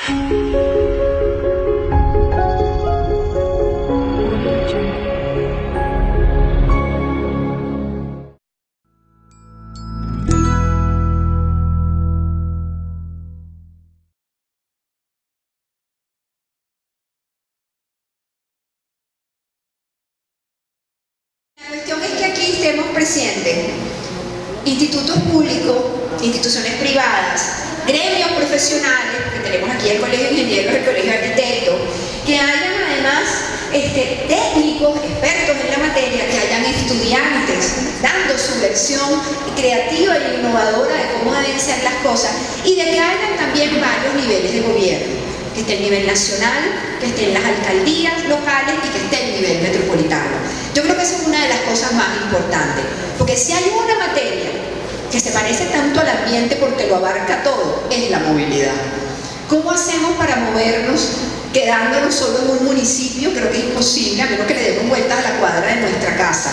La cuestión es que aquí estemos presentes institutos públicos, instituciones privadas, gremios profesionales, porque tenemos aquí el Colegio de Ingenieros, el Colegio de Arquitectos, que hayan además técnicos, expertos en la materia, que hayan estudiantes dando su versión creativa e innovadora de cómo deben ser las cosas, y de que hayan también varios niveles de gobierno, que esté el nivel nacional, que estén las alcaldías locales y que esté el nivel metropolitano. Yo creo que esa es una de las cosas más importantes, porque si hay una materia que se parece tanto al ambiente porque lo abarca todo, es la movilidad. ¿Cómo hacemos para movernos quedándonos solo en un municipio? Creo que es imposible, a menos que le demos vueltas a la cuadra de nuestra casa.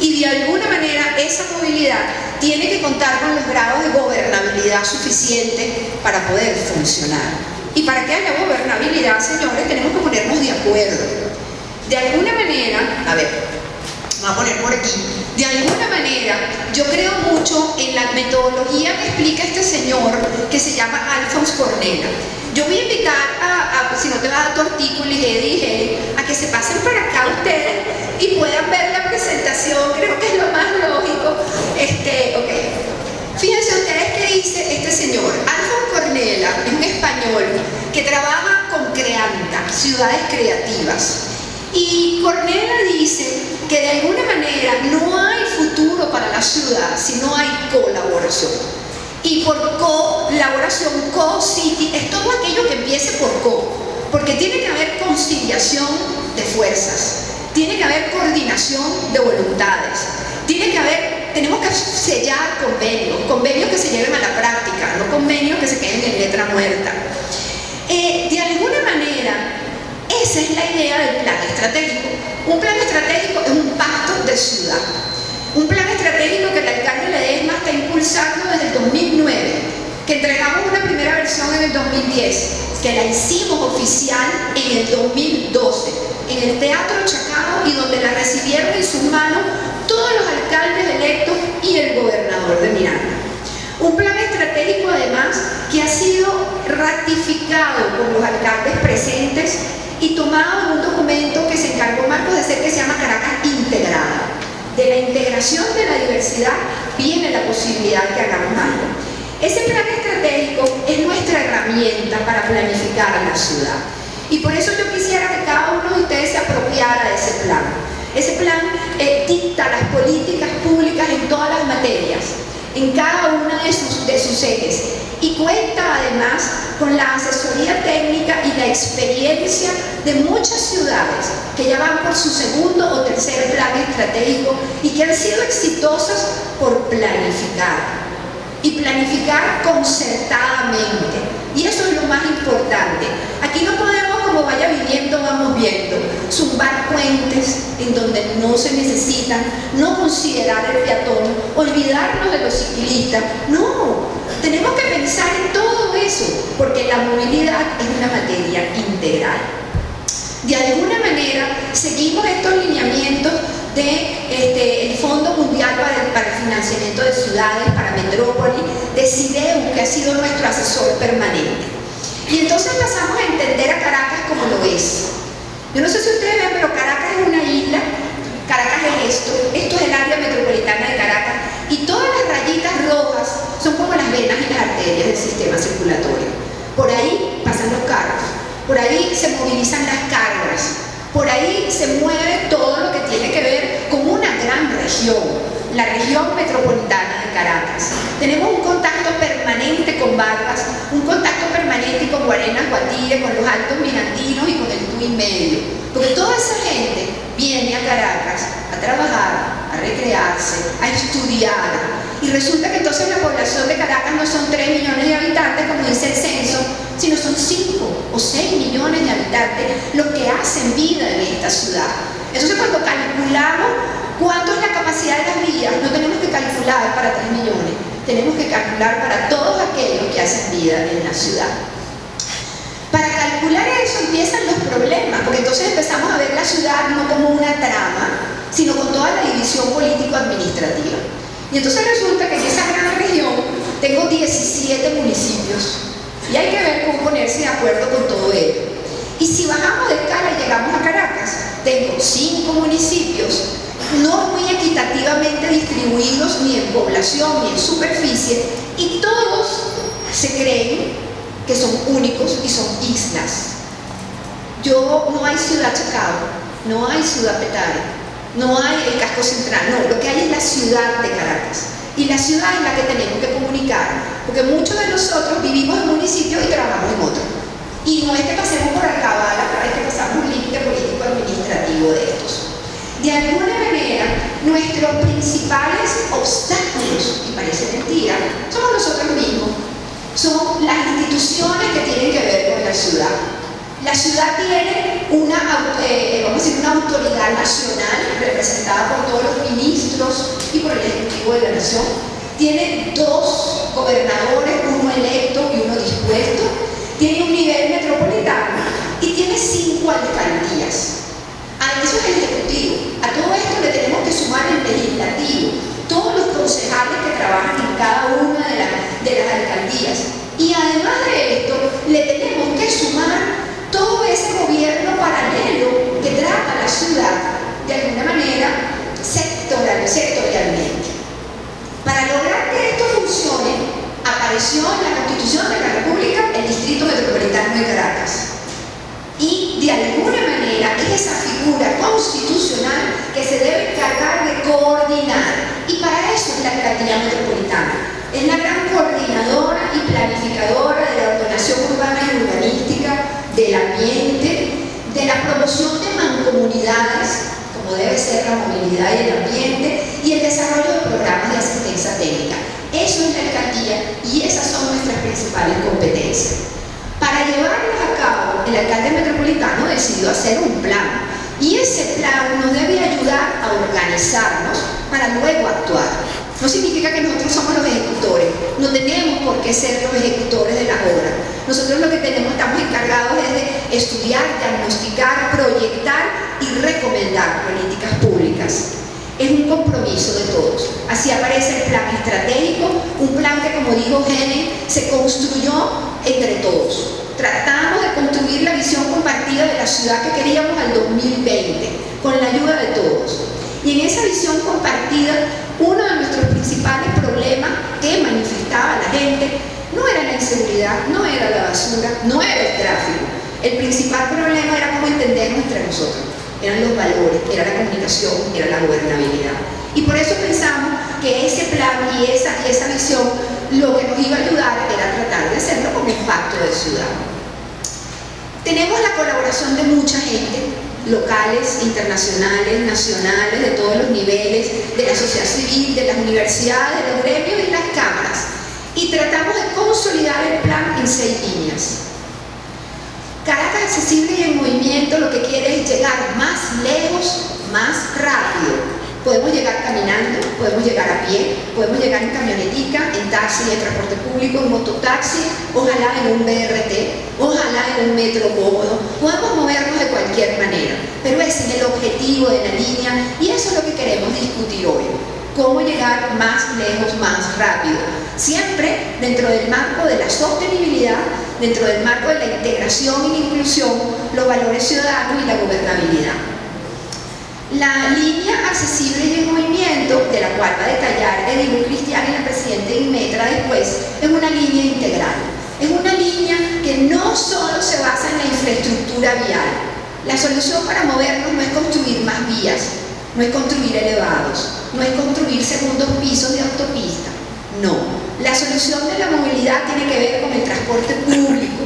Y de alguna manera esa movilidad tiene que contar con los grados de gobernabilidad suficientes para poder funcionar. Y para que haya gobernabilidad, señores, tenemos que ponernos de acuerdo. De alguna manera, a ver, vamos a poner por aquí, de alguna manera yo creo mucho en la metodología que explica este señor que se llama Alphonse Cornella. Yo voy a invitar si no te va a dar tu artículo y a que se pasen para acá ustedes y puedan ver la presentación, creo que es lo más lógico. Okay. Fíjense ustedes qué dice este señor. Alphonse Cornella es un español que trabaja con Creanta, ciudades creativas. Y Cornella dice que de alguna manera no hay futuro para la ciudad si no hay colaboración. Y por colaboración, co-city, es todo aquello que empiece por co, porque tiene que haber conciliación de fuerzas, tiene que haber coordinación de voluntades, tenemos que sellar convenios que se lleven a la práctica, no convenios que se queden en letra muerta. De alguna manera, esa es la idea del plan estratégico. Un plan estratégico es un pacto de ciudad. Un plan estratégico que el alcalde Ledesma está impulsando desde el 2009, que entregamos una primera versión en el 2010, que la hicimos oficial en el 2012, en el Teatro Chacao, y donde la recibieron en sus manos todos los alcaldes electos y el gobernador de Miranda. Un plan estratégico además que ha sido ratificado por los alcaldes presentes y tomado en un documento que se encargó Marcos de hacer, que se llama Caracas Integrada. De la integración de la diversidad viene la posibilidad de que hagamos algo. Ese plan estratégico es nuestra herramienta para planificar la ciudad. Y por eso yo quisiera que cada uno de ustedes se apropiara de ese plan. Ese plan dicta las políticas públicas en todas las materias, en cada una de sus ejes, y cuenta además con la asesoría técnica y la experiencia de muchas ciudades que ya van por su segundo o tercer plan estratégico y que han sido exitosas por planificar, y planificar concertadamente. Y eso es lo más importante. Aquí no podemos, como vaya viviendo, vamos viendo, zumbar puentes en donde no se necesitan, no considerar el peatón, olvidarnos de los ciclistas. No, tenemos que pensar en todo eso, porque la movilidad es una materia integral. De alguna manera, seguimos estos lineamientos del Fondo Mundial para el Financiamiento de Ciudades, para Metrópoli, de CIDEU, que ha sido nuestro asesor permanente. Y entonces pasamos a entender a Caracas como lo es. Yo no sé si ustedes ven, pero Caracas es una isla. Caracas es esto es el área metropolitana de Caracas, y todas las rayitas rojas son como las venas y las arterias del sistema circulatorio. Por ahí pasan los carros, por ahí se movilizan las cargas, por ahí se mueve todo lo que tiene que ver con una gran región, la región metropolitana de Caracas. Tenemos un contacto permanente con Vargas, un contacto permanente con Guarenas, Guatire, con los Altos Mirandinos y con el Tuy Medio, porque toda esa gente viene a Caracas a trabajar, a recrearse, a estudiar, y resulta que entonces la población de Caracas no son 3 millones de habitantes como dice el censo, sino son 5 o 6 millones de habitantes los que hacen vida en esta ciudad. Entonces cuando calculamos cuánto es la capacidad de las vías, no tenemos que calcular para 3 millones, tenemos que calcular para todos aquellos que hacen vida en la ciudad. Para calcular eso empiezan los problemas, porque entonces empezamos a ver la ciudad no como una trama, sino con toda la división político-administrativa. Y entonces resulta que en esa gran región tengo 17 municipios y hay que ver cómo ponerse de acuerdo con todo ello. Y si bajamos de escala y llegamos a Caracas, tengo 5 municipios no muy equitativamente distribuidos ni en población ni en superficie, y todos se creen que son únicos y son islas. No hay ciudad Chacao, no hay ciudad Petare, no hay el casco central, no, lo que hay es la ciudad de Caracas. Y la ciudad es la que tenemos que comunicar, porque muchos de nosotros vivimos en un municipio y trabajamos en otro. Y no es que pasemos por Alcabala, es que pasamos un límite político-administrativo de estos. De alguna manera, nuestros principales obstáculos, y parece mentira, somos nosotros mismos. Son las instituciones que tienen que ver con la ciudad. La ciudad tiene una autoridad nacional representada por todos los ministros y por el Ejecutivo de la Nación. Tiene 2 gobernadores, uno electo y uno dispuesto. Tiene un nivel metropolitano y tiene 5 alcaldías. Eso es el Ejecutivo. A todo esto le tenemos que sumar el Legislativo, todos los concejales que trabajan en cada una de las alcaldías. Y además de esto, le tenemos que sumar todo ese gobierno paralelo que trata a la ciudad de alguna manera sectorialmente. Para lograr que esto funcione, apareció en la Constitución de la República el Distrito Metropolitano de Caracas. Y de alguna manera es esa figura constitucional que se debe encargar de coordinar. Y para eso es la alcaldía metropolitana. Es la gran coordinadora y planificadora de la ordenación urbana y urbanística, del ambiente, de la promoción de mancomunidades, como debe ser la movilidad y el ambiente, y el desarrollo de programas de asistencia técnica. Eso es la alcaldía y esas son nuestras principales competencias. Para llevarlos a cabo, el alcalde metropolitano decidió hacer un plan, y ese plan nos debe ayudar a organizarnos para luego actuar. No significa que nosotros somos los ejecutores, no tenemos por qué ser los ejecutores de las obras. Nosotros lo que estamos encargados es de estudiar, diagnosticar, proyectar y recomendar políticas públicas. Es un compromiso de todos. Así aparece el plan estratégico, un plan que, como dijo Gene, se construyó entre todos. Tratamos de construir la visión compartida de la ciudad que queríamos al 2020, con la ayuda de todos. Y en esa visión compartida, uno de nuestros principales problemas que manifestaba la gente no era la inseguridad, no era la basura, no era el tráfico. El principal problema era cómo entendernos entre nosotros. Eran los valores, era la comunicación, era la gobernabilidad. Y por eso pensamos que ese plan y esa visión lo que nos iba a ayudar era tratar de hacerlo con un pacto de ciudad. Tenemos la colaboración de mucha gente, locales, internacionales, nacionales, de todos los niveles, de la sociedad civil, de las universidades, de los gremios y las cámaras. Y tratamos de consolidar el plan en 6 líneas. Caracas Accesible y en Movimiento lo que quiere es llegar más lejos, más rápido. Podemos llegar caminando, podemos llegar a pie, podemos llegar en camionetica, en taxi, en transporte público, en mototaxi, ojalá en un BRT, ojalá en un metro cómodo. Podemos movernos de cualquier manera, pero ese es el objetivo de la línea y eso es lo que queremos discutir hoy. Cómo llegar más lejos, más rápido. Siempre dentro del marco de la sostenibilidad, dentro del marco de la integración y la inclusión, los valores ciudadanos y la gobernabilidad. La línea Accesible y en Movimiento, de la cual va a detallar Edil Cristian y la presidenta Inmetra después, es una línea integral. Es una línea que no solo se basa en la infraestructura vial. La solución para movernos no es construir más vías, no es construir elevados, no es construir segundos pisos de autopista. No. La solución de la movilidad tiene que ver con el transporte público,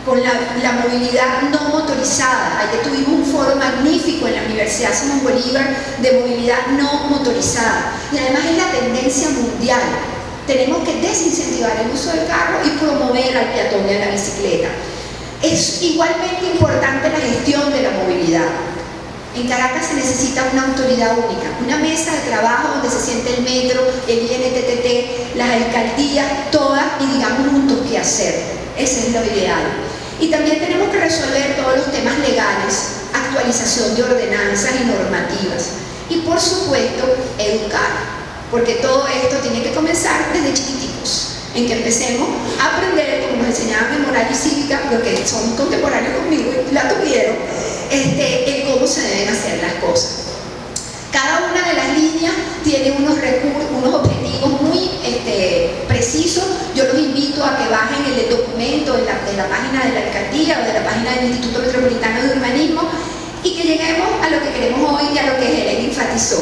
con la movilidad no motorizada. Ayer tuvimos un foro magnífico en la Universidad Simón Bolívar de movilidad no motorizada y además es la tendencia mundial. Tenemos que desincentivar el uso del carro y promover al peatón y a la bicicleta. Es igualmente importante la gestión de la movilidad. En Caracas se necesita una autoridad única, una mesa de trabajo donde se siente el metro, el INTTT, las alcaldías, todas y digamos juntos qué hacer. Ese es lo ideal. Y también tenemos que resolver todos los temas legales, actualización de ordenanzas y normativas. Y por supuesto, educar, porque todo esto tiene que comenzar desde chiquiticos, en que empecemos a aprender, como nos enseñaban en moral y cívica, los que son contemporáneos conmigo y la tuvieron, en cómo se deben hacer las cosas. Cada una de las líneas tiene unos recursos, unos objetivos muy precisos. Yo los invito a que bajen el documento de la página de la alcaldía o de la página del Instituto Metropolitano de Urbanismo y que lleguemos a lo que queremos hoy y a lo que Helen enfatizó.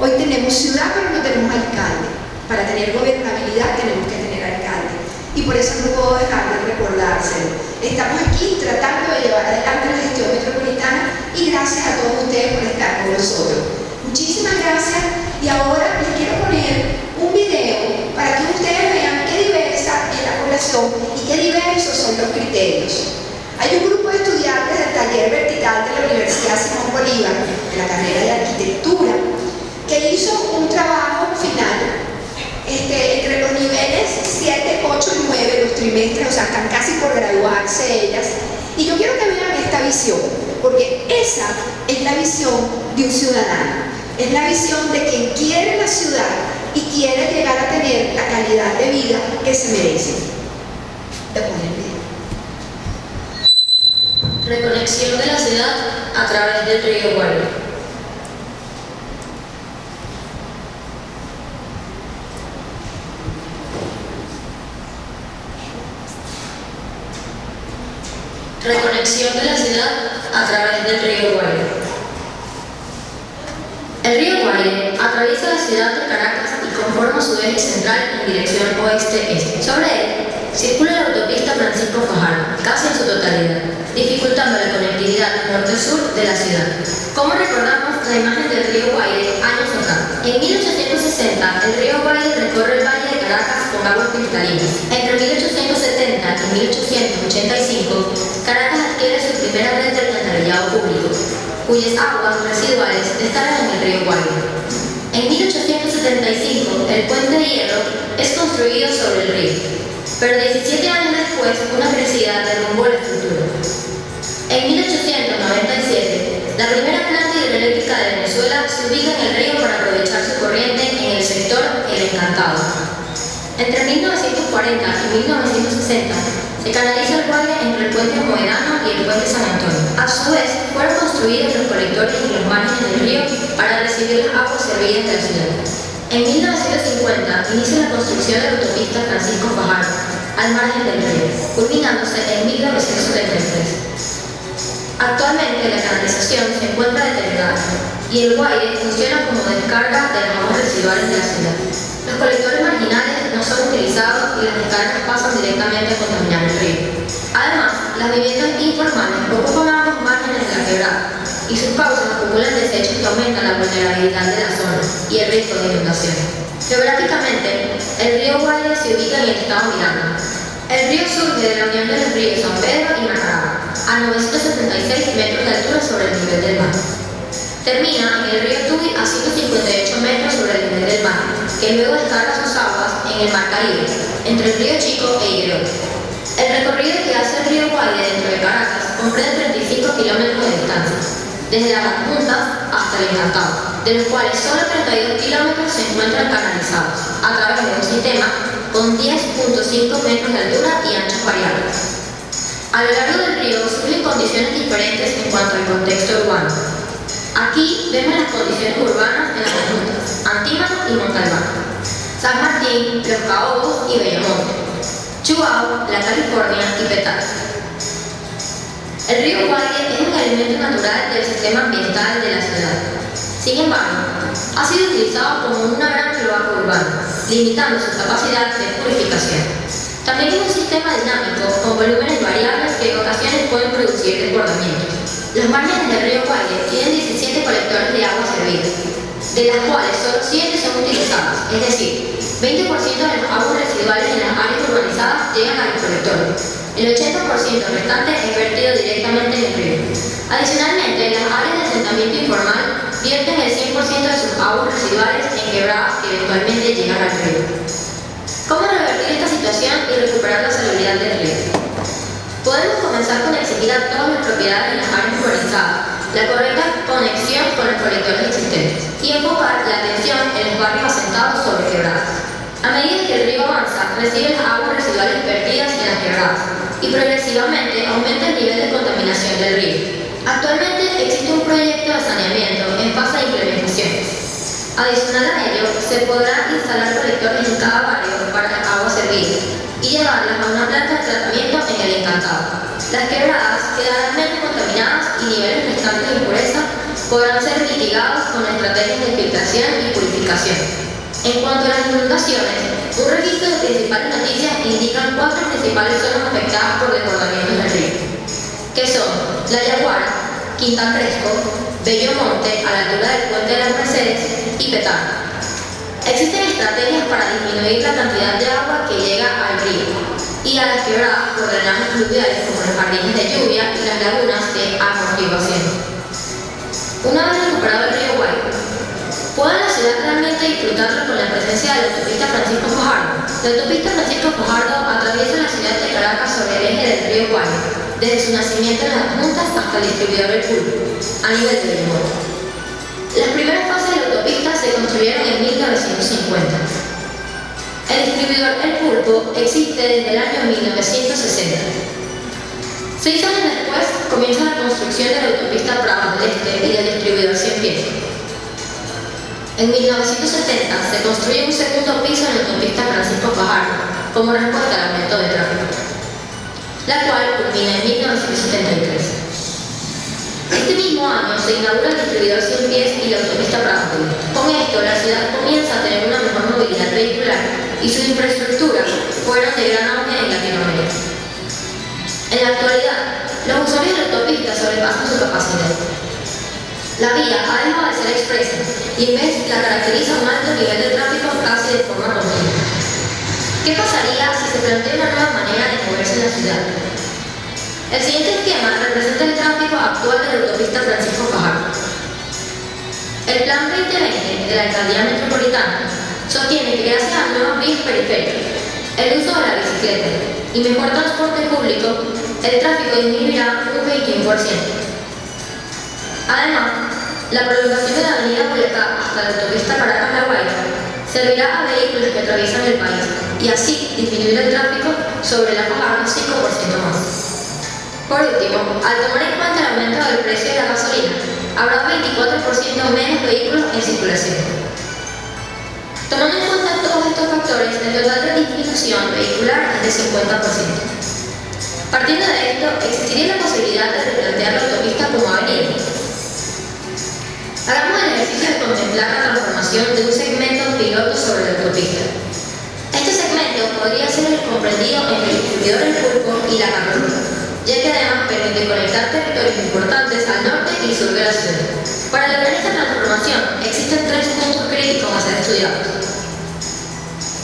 Hoy tenemos ciudad, pero no tenemos alcalde. Para tener gobernabilidad tenemos que tener alcalde. Y por eso no puedo dejar de recordárselo. Estamos aquí tratando de llevar adelante la gestión metropolitana y gracias a todos ustedes por estar con nosotros. Muchísimas gracias y ahora les quiero poner un video para que ustedes vean qué diversa es la población y qué diversos son los criterios. Hay un grupo de estudiantes del taller vertical de la Universidad Simón Bolívar, de la carrera de arquitectura, que hizo un trabajo final entre los niveles 7, 8 y 9, los trimestres, o sea, están casi por graduarse ellas. Y yo quiero que vean esta visión, porque esa es la visión de un ciudadano. Es la visión de quien quiere la ciudad y quiere llegar a tener la calidad de vida que se merece. Reconexión de la ciudad a través del río Guaire. Reconexión de la ciudad a través del río Guaire. El río Guaire atraviesa la ciudad de Caracas y conforma su eje central en dirección oeste-este. Sobre él circula la autopista Francisco Fajardo, casi en su totalidad, dificultando la conectividad norte-sur de la ciudad. ¿Cómo recordamos la imagen del río Guaire años atrás? En 1860, el río Guaire recorre el valle de Caracas con aguas cristalinas. Entre 1870 y 1885, Caracas adquiere su primera red de alcantarillado público, cuyas aguas residuales descargan en el río Guaire. En 1875, el puente de hierro es construido sobre el río, pero 17 años después, una crecida derrumbó la estructura. En 1897, la primera planta hidroeléctrica de Venezuela se ubica en el río para aprovechar su corriente en el sector El Encantado. Entre 1940 y 1960, se canaliza el Guaire entre el puente Moedano y el puente San Antonio. A su vez, fueron construidos los colectores en los márgenes del río para recibir las aguas servidas de la ciudad. En 1950 inicia la construcción de la autopista Francisco Fajardo, al margen del río, culminándose en 1973. Actualmente la canalización se encuentra deteriorada y el Guaire funciona como descarga de las aguas residuales de la ciudad. Los colectores marginales no son utilizados y las descargas pasan directamente a contaminar el río. Además, las viviendas informales ocupan ambos márgenes de la quebrada y sus causas acumulan desechos que aumentan la vulnerabilidad de la zona y el riesgo de inundación. Geográficamente, el río Guaire se ubica en el estado Miranda. El río surge de la unión de los ríos San Pedro y Macará, a 976 metros de altura sobre el nivel del mar. Termina en el río Tuy a 158 metros sobre el nivel del mar, que luego descarga sus aguas en el mar Caribe, entre el río Chico e Higuerota. El recorrido que hace el río Guaire dentro de Caracas comprende 35 kilómetros de distancia, desde las puntas hasta el Encantado, de los cuales solo 32 kilómetros se encuentran canalizados, a través de un sistema con 10.5 metros de altura y anchos variables. A lo largo del río surgen condiciones diferentes en cuanto al contexto urbano. Aquí vemos las condiciones urbanas de las rutas Antímano y Montalbán, San Martín, Los Caobos y Bellomonte, Chihuahua, La California y Petare. El río Guaire es un elemento natural del sistema ambiental de la ciudad. Sin embargo, ha sido utilizado como una gran cloaca urbana, limitando su capacidad de purificación. También es un sistema dinámico con volúmenes variables que en ocasiones pueden producir desbordamientos. Los márgenes del río Guaire tienen 17 colectores de agua servida, de las cuales solo 7 son utilizadas, es decir, 20% de las aguas residuales en las áreas urbanizadas llegan a los colectores. El 80% restante es vertido directamente en el río. Adicionalmente, las áreas de asentamiento informal vierten el 100% de sus aguas residuales en quebradas que eventualmente llegan al río. ¿Cómo revertir esta situación y recuperar la salubridad del río? Podemos comenzar comenzar con exigir a todas las propiedades en las áreas urbanizadas la correcta conexión con los colectores existentes y enfocar la atención en los barrios asentados sobre quebradas. A medida que el río avanza, recibe las aguas residuales vertidas en las quebradas y progresivamente aumenta el nivel de contaminación del río. Actualmente existe un proyecto de saneamiento en fase de implementación. Adicional a ello, se podrán instalar colectores en cada barrio para las aguas servidas y llevarlas a una planta de tratamiento en el Encantado. Las quebradas quedarán menos contaminadas y niveles restantes de impureza podrán ser mitigados con estrategias de filtración y purificación. En cuanto a las inundaciones, un registro de principales noticias indican 4 principales zonas afectadas por desbordamientos del río, que son La Yaguara, Quinta Crespo, Bellomonte, a la altura del Puente de las Mercedes y Petare. Existen estrategias para disminuir la cantidad de agua que llega al río y a las quebradas por drenajes fluviales como los jardines de lluvia y las lagunas de amortiguación. Una vez recuperado el río Guayco, ¿puede la ciudad realmente disfrutarlo con la presencia de la autopista Francisco Fajardo? La autopista Francisco Fajardo atraviesa la ciudad de Caracas sobre el eje del río Guayco, desde su nacimiento en las adjuntas hasta el distribuidor El Pulpo, a nivel de Bellomonte. Las primeras fases de la autopista se construyeron en 1950. El distribuidor El Pulpo existe desde el año 1960. 6 años después comienza la construcción de la autopista Prados del Este y del distribuidor Cien Pies. En 1970 se construye un segundo piso en la autopista Francisco Fajardo como respuesta al aumento de tráfico, la cual culmina en 1973. Este mismo año se inaugura el distribuidor Cien Pies y la autopista Prados del Este. Con esto, la ciudad comienza a tener una mejor movilidad vehicular y sus infraestructuras fueron de gran auge en Latinoamérica. En la actualidad, los usuarios de la autopista sobrepasan su capacidad. La vía ha dejado de ser expresa y en vez la caracteriza un alto nivel de tráfico casi de forma continua. ¿Qué pasaría si se plantea una nueva manera de moverse en la ciudad? El siguiente esquema representa el tráfico actual de la autopista Francisco Fajardo. El Plan 2020 de la Alcaldía Metropolitana sostiene que gracias a nuevas vías periféricas, el uso de la bicicleta y mejor transporte público, el tráfico disminuirá un 21%. Además, la prolongación de la avenida Boyacá hasta la autopista Caracas-La Guaira servirá a vehículos que atraviesan el país y así disminuir el tráfico sobre la Fajardo 5% más. Por último, al tomar en cuenta el aumento del precio de la gasolina, habrá 24% menos vehículos en circulación. Tomando en cuenta todos estos factores, el total de disminución vehicular es de 50%. Partiendo de esto, existiría la posibilidad de replantear la autopista como avenida. Hagamos el ejercicio de contemplar la transformación de un segmento piloto sobre la autopista. Este segmento podría ser el comprendido entre el distribuidor El Pulpo y la carretera, ya que además permite conectar territorios importantes al norte y sur de la ciudad. Para lograr esta transformación, existen 3 puntos críticos a ser estudiados.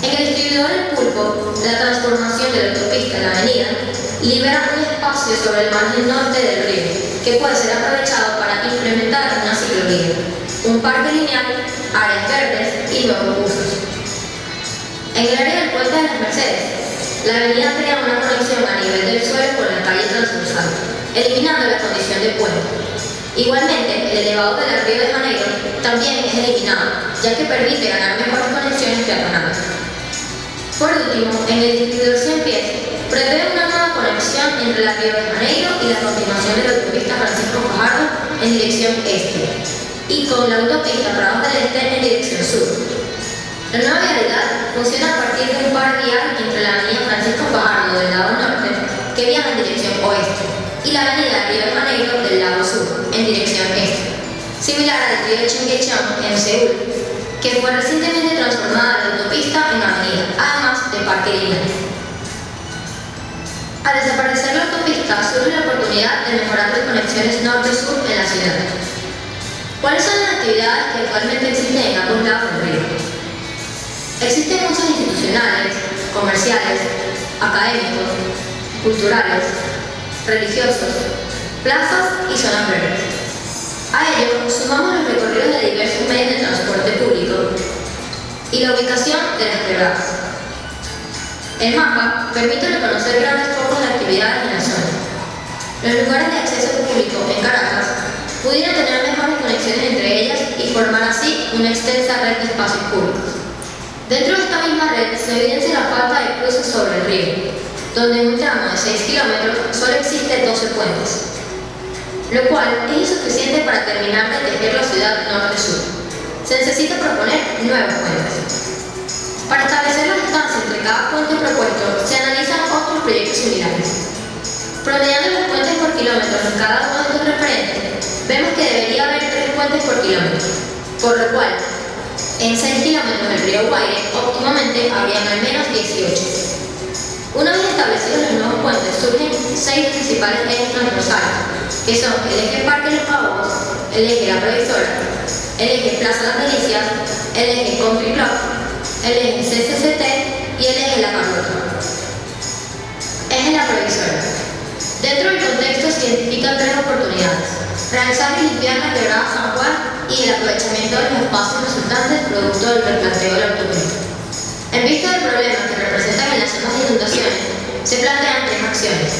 En el distribuidor El Pulpo, la transformación de la autopista en la avenida libera un espacio sobre el margen norte del río, que puede ser aprovechado para implementar una ciclovía, un parque lineal, áreas verdes y nuevos usos. En el área del Puente de las Mercedes, la avenida crea una conexión a nivel del suelo con la calle transversal, eliminando la condición de puente. Igualmente, el elevado de la Río de Janeiro también es eliminado, ya que permite ganar mejores conexiones peatonales. Por último, en el distribuidor Cien Pies, prevé una nueva conexión entre la Río de Janeiro y la continuación de la autopista Francisco Fajardo en dirección este, y con la autopista Prados del Este en dirección sur. La nueva vialidad funciona a partir de un par vial entre la avenida Francisco Fajardo del lado norte, que viaja en dirección oeste, y la avenida Río de Janeiro del lado sur, en dirección este, similar al río Chingechón en Seúl, que fue recientemente transformada la autopista en avenida, además de parque lineal. Al desaparecer la autopista, surge la oportunidad de mejorar las conexiones norte-sur en la ciudad. ¿Cuáles son las actividades que actualmente existen en ambos lados del río? Existen usos institucionales, comerciales, académicos, culturales, religiosos, plazas y zonas verdes. A ello sumamos los recorridos de diversos medios de transporte público y la ubicación de las quebradas. El mapa permite reconocer grandes focos de actividades en la zona. Los lugares de acceso público en Caracas pudieran tener mejores conexiones entre ellas y formar así una extensa red de espacios públicos. Dentro de esta misma red se evidencia la falta de cruces sobre el río, donde en un tramo de 6 kilómetros solo existen 12 puentes, lo cual es insuficiente para terminar de tejer la ciudad norte-sur. Se necesita proponer nuevos puentes. Para establecer la distancia entre cada puente propuesto, se analizan otros proyectos similares. Promediando los puentes por kilómetro en cada uno de estos referentes, vemos que debería haber 3 puentes por kilómetro, por lo cual, en 6 kilómetros del río Guaire, óptimamente habrían al menos 18. Una vez establecidos los nuevos puentes, surgen 6 principales ejes transversales, que son el eje Parque Los Pavos, el eje La Provisora, el eje Plaza Las Delicias, el eje Country Club, el eje CCCT y el eje La Carlota. Eje La Provisora. Dentro del contexto se identifican 3 oportunidades: realizar y limpiar la quebrada San Juan y el aprovechamiento de los espacios resultantes producto del replanteo de la autovía. En vista del problema que representan en las zonas de inundaciones, se plantean 3 acciones: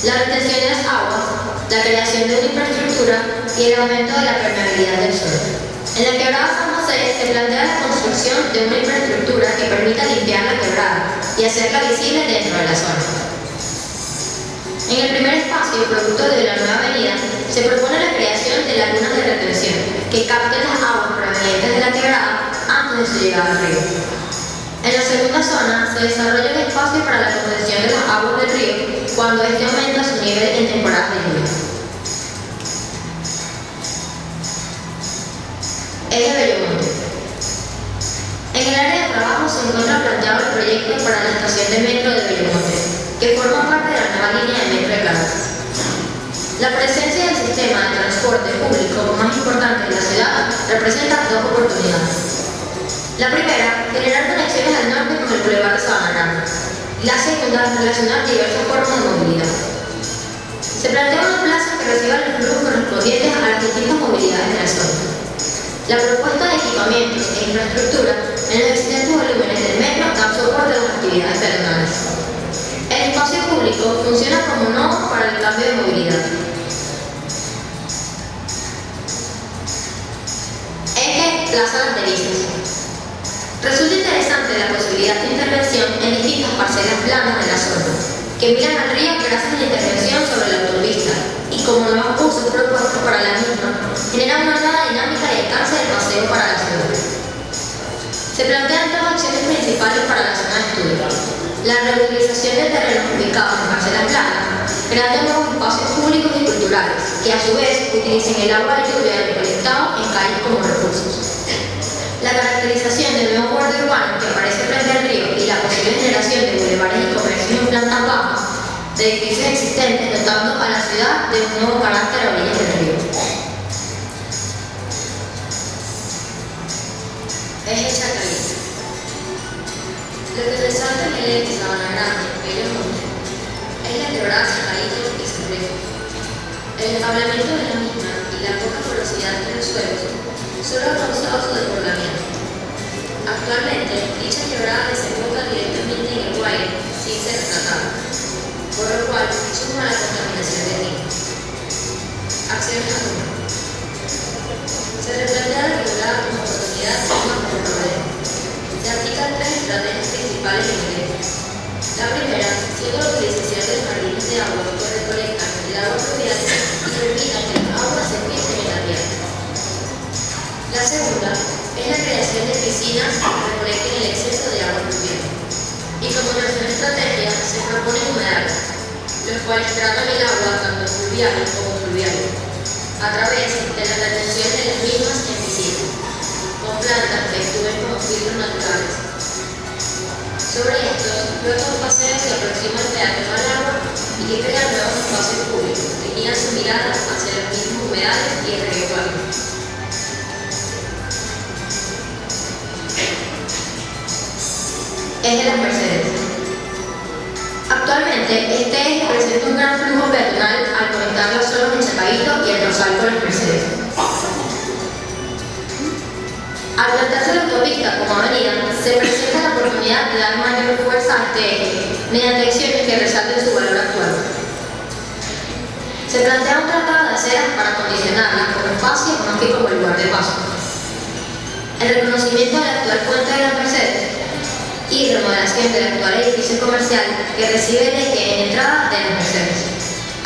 la retención de las aguas, la creación de una infraestructura y el aumento de la permeabilidad del suelo. En la quebrada San José se plantea la construcción de una infraestructura que permita limpiar la quebrada y hacerla visible dentro de la zona. En el primer espacio, producto de la nueva avenida, se propone la creación de lagunas de retención que capten las aguas provenientes de la quebrada antes de su llegada al río. En la segunda zona se desarrolla un espacio para la contención de las aguas del río cuando éste aumenta su nivel en temporadas de lluvia. Eje Bellomonte. En el área de trabajo se encuentra planteado el proyecto para la estación de metro de Bellomonte, que forma parte de la nueva línea de metro de Caracas. La presencia del sistema de transporte público más importante de la ciudad representa 2 oportunidades. La primera, generar conexiones al norte con el Boulevard de Sabana Grande. La segunda, relacionar diversas formas de movilidad. Se plantea una plaza que reciba los flujos correspondientes a las distintas movilidades de la zona. La propuesta de equipamientos e infraestructura en los existentes volúmenes del metro dan soporte a las actividades peatonales. El espacio público funciona como nodo para el cambio de movilidad. Eje Plaza Las Delicias. Resulta interesante la posibilidad de intervención en distintas parcelas planas de la zona, que miran al río gracias a la intervención sobre la autopista, y como nuevos usos propuestos para la misma, generan una nueva dinámica y alcance del paseo para la ciudad. Se plantean 2 acciones principales para la zona de estudio: la reutilización de terrenos ubicados en parcelas planas, creando nuevos espacios públicos y culturales, que a su vez utilicen el agua de lluvia recolectado en calles como recursos. La caracterización del nuevo borde urbano que aparece frente al río y la posible generación de bulevares y comercios en plantas bajas de edificios existentes, dotando a la ciudad de un nuevo carácter a orillas del río. Eje Chacarita. Lo que resalta en el eje Sabana Grande, Bellomonte, es la quebrada Chacarito y su río. El deshablamiento de la misma y la poca porosidad de los suelos solo ha causado su desbordamiento. Actualmente, dicha quebrada desemboca directamente en el Guaire sin ser tratada, por lo cual suma la contaminación del río. Acciones a tomar. Se replantea la quebrada como oportunidad y no como problema. Se aplican 3 estrategias principales en el eje. La primera, siendo la utilización de jardines de agua que recolectan el agua fluvial y permitan que las aguas se filtren en la tierra. La segunda es la creación de piscinas que recolecten el exceso de agua fluvial. Y como tercera estrategia se proponen humedales, los cuales tratan el agua tanto fluvial como fluvial, a través de la retención de las mismas en piscinas, con plantas que actúen como filtros naturales. Sobre estos, flota un paseo que aproxima el peatón al agua y que crea nuevos espacios públicos que giran su mirada hacia los mismos humedales y el río Guaire. Eje Las Mercedes. Actualmente, este eje presenta un gran flujo peatonal al conectar los solos de Chacarito y el Rosal con Las Mercedes. Al plantearse la autopista como avenida, se presenta la oportunidad de dar mayor fuerza a este eje, mediante acciones que resalten su valor actual. Se plantea un tratado de aceras para acondicionarlas como espacio más que como lugar de paso. El reconocimiento de la actual puente de la Mercedes y remodelación del actual edificio comercial que recibe el eje en entrada de las Mercedes.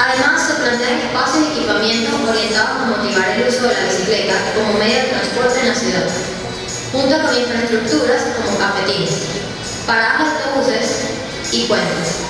Además, se plantean espacios y equipamientos orientados a motivar el uso de la bicicleta como medio de transporte en la ciudad, junto con infraestructuras como cafetines, paradas de autobuses y puentes.